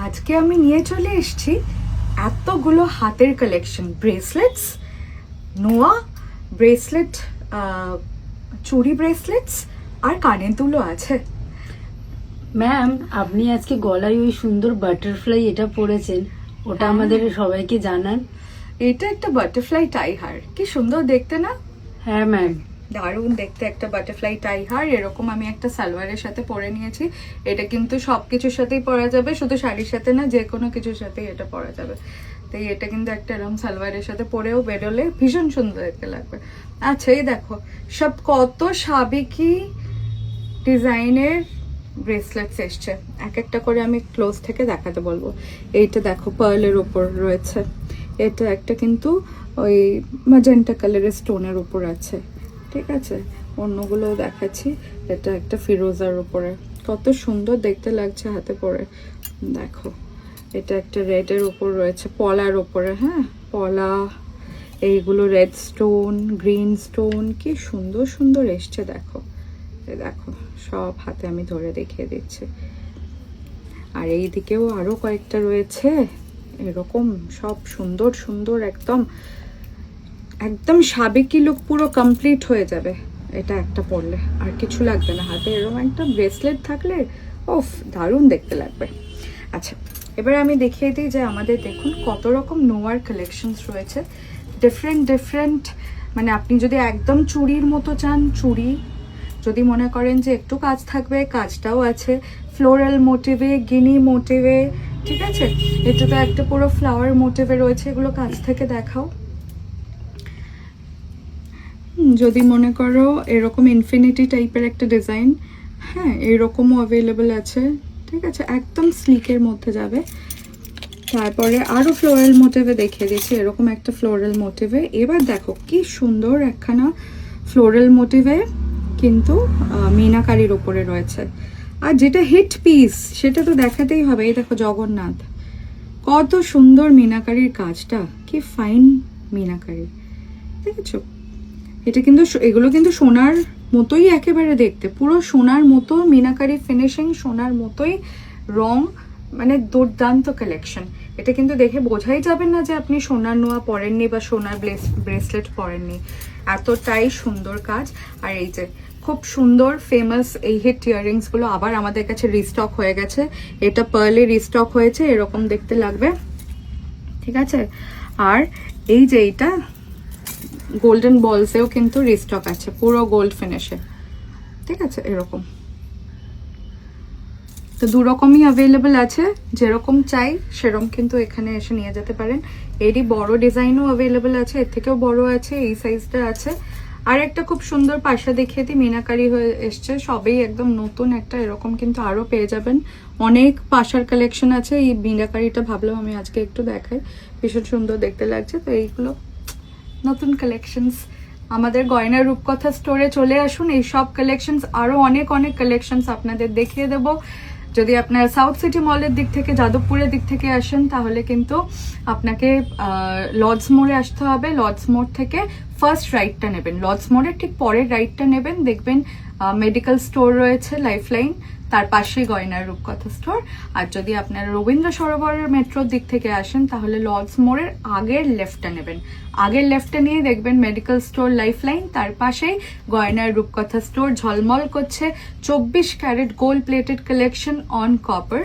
আজকে আমি নিয়ে চলে এসেছি এতগুলো হাতের কালেকশন, ব্রেসলেটস, নোয়া ব্রেসলেট, চুড়ি ব্রেসলেটস আর কানের দুলও আছে। ম্যাম, আপনি আজকে গলায় ওই সুন্দর বাটারফ্লাই এটা পরেছেন, ওটা আমাদের সবাইকে জানান। এটা একটা বাটারফ্লাই টাই হার, কি সুন্দর দেখতে না? হ্যাঁ ম্যাম, দারুণ দেখতে একটা বাটারফ্লাই টাই হার। এরকম আমি একটা সালোয়ারের সাথে পরে নিয়েছি। এটা কিন্তু সবকিছুর সাথেই পরা যাবে, শুধু শাড়ির সাথে না, যে কোনো কিছুর সাথেই এটা পরা যাবে। তাই এটা কিন্তু একটা এরকম সালোয়ারের সাথে পরেও বেরোলে ভীষণ সুন্দর দেখতে লাগবে। আচ্ছা, এই দেখো সব কত সাবেকি ডিজাইনের ব্রেসলেটস এসছে। এক একটা করে আমি ক্লোজ থেকে দেখাতে বলবো। এইটা দেখো পার্লের ওপর রয়েছে, এটা একটা কিন্তু ওই ম্যাজেন্টা কালারের স্টোনের উপর আছে, ঠিক আছে। অন্যগুলো দেখাচ্ছি। এটা একটা ফিরোজার উপরে, কত সুন্দর দেখতে লাগছে হাতে পরে। দেখো এটা একটা রেডের উপর রয়েছে, পলার উপরে, হ্যাঁ পলা। এইগুলো রেড স্টোন, গ্রিন স্টোন, কি সুন্দর সুন্দর এসছে। দেখো দেখো সব হাতে আমি ধরে দেখিয়ে দিচ্ছি। আর এই দিকেও আরো কয়েকটা রয়েছে এরকম, সব সুন্দর সুন্দর, একদম একদম সাবেকি লুক পুরো কমপ্লিট হয়ে যাবে এটা একটা পরলে। আর কিছু লাগবে না হাতে, এরকম একটা ব্রেসলেট থাকলে ওফ দারুণ দেখতে লাগবে। আচ্ছা, এবার আমি দেখিয়ে দিই যে আমাদের দেখুন কত রকম নোয়ার কালেকশনস রয়েছে, ডিফারেন্ট ডিফারেন্ট। মানে আপনি যদি একদম চুড়ির মতো চান, চুড়ি। যদি মনে করেন যে একটু কাজ থাকবে, কাজটাও আছে। ফ্লোরাল মোটিভে, গিনি মোটিভে, ঠিক আছে। এটা তো একটা পুরো ফ্লাওয়ার মোটিভে রয়েছে, এগুলো কাজ থেকে দেখাও। যদি মনে করো এরকম ইনফিনিটি টাইপের একটা ডিজাইন, হ্যাঁ এরকমও অ্যাভেলেবল আছে, ঠিক আছে। একদম স্লিকের মধ্যে যাবে। তারপরে আরও ফ্লোরাল মোটিভে দেখিয়ে দিচ্ছি, এরকম একটা ফ্লোরাল মোটিভে। এবার দেখো কি সুন্দর একখানা ফ্লোরাল মোটিভে কিন্তু মিনাকারির ওপরে রয়েছে। আর যেটা হিট পিস সেটা তো দেখাতেই হবে। এই দেখো জগন্নাথ, কত সুন্দর মিনাকারির কাজটা, কি ফাইন মিনাকারি, দেখেছো। এটা কিন্তু এগুলো কিন্তু সোনার মতোই একেবারে দেখতে, পুরো সোনার মতো মিনাকারি ফিনিশিং, সোনার মতোই রং, মানে দুর্দান্ত কালেকশন। এটা কিন্তু দেখে বোঝাই যাবে না যে আপনি সোনার নোয়া পরেননি বা সোনার ব্রেসলেট পরেননি, এতটাই সুন্দর কাজ। আর এই যে খুব সুন্দর ফেমাস এই হিট ইয়াররিংস গুলো আবার আমাদের কাছে রিস্টক হয়ে গেছে। এটা পার্লে রিস্টক হয়েছে, এরকম দেখতে লাগবে, ঠিক আছে। আর এই যে এইটা গোল্ডেন বলসেও কিন্তু রিস্টক আছে, পুরো গোল্ড ফিনিশে, ঠিক আছে। এরকম তো দু রকমই অ্যাভেলেবেল আছে, যেরকম চাই সেরকম কিন্তু এখানে এসে নিয়ে যেতে পারেন। এরই বড় ডিজাইনও অ্যাভেলেবেল আছে, এর থেকেও বড় আছে, এই সাইজটা আছে। আর একটা খুব সুন্দর পাশা দেখিয়ে দিই, মিনাকারি হয়ে এসছে, সবেই একদম নতুন একটা। এরকম কিন্তু আরো পেয়ে যাবেন, অনেক পাশার কালেকশন আছে। এই মিনাকারিটা ভাবলাম আমি আজকে একটু দেখাই, ভীষণ সুন্দর দেখতে লাগছে। তো এইগুলো নতুন কালেকশনস, আমাদের গয়না রূপকথা স্টোরে চলে আসুন। এই সব কালেকশনস আরো অনেক অনেক কালেকশনস আপনাদের দেখিয়ে দেব। যদি আপনারা সাউথ সিটি মলের দিক থেকে, যাদবপুরের দিক থেকে আসেন, তাহলে কিন্তু আপনাকে লর্ডস মোড়ে আসতে হবে। লর্ডস মোড় থেকে ফার্স্ট রাইটটা নেবেন, লর্ডস মোড়ের ঠিক পরের রাইটটা নেবেন, দেখবেন মেডিকেল স্টোর রয়েছে লাইফলাইন, তার পাশেই গয়নার রূপকথা স্টোর। আর যদি আপনারা রবীন্দ্র সরোবরের মেট্রোর দিক থেকে আসেন, তাহলে লর্ডস মোড়ের আগের লেফটটা নেবেন। আগের লেফটে নিয়ে দেখবেন মেডিকেল স্টোর লাইফলাইন, তার পাশেই গয়নার রূপকথা স্টোর ঝলমল করছে 24 carat gold plated collection on copper.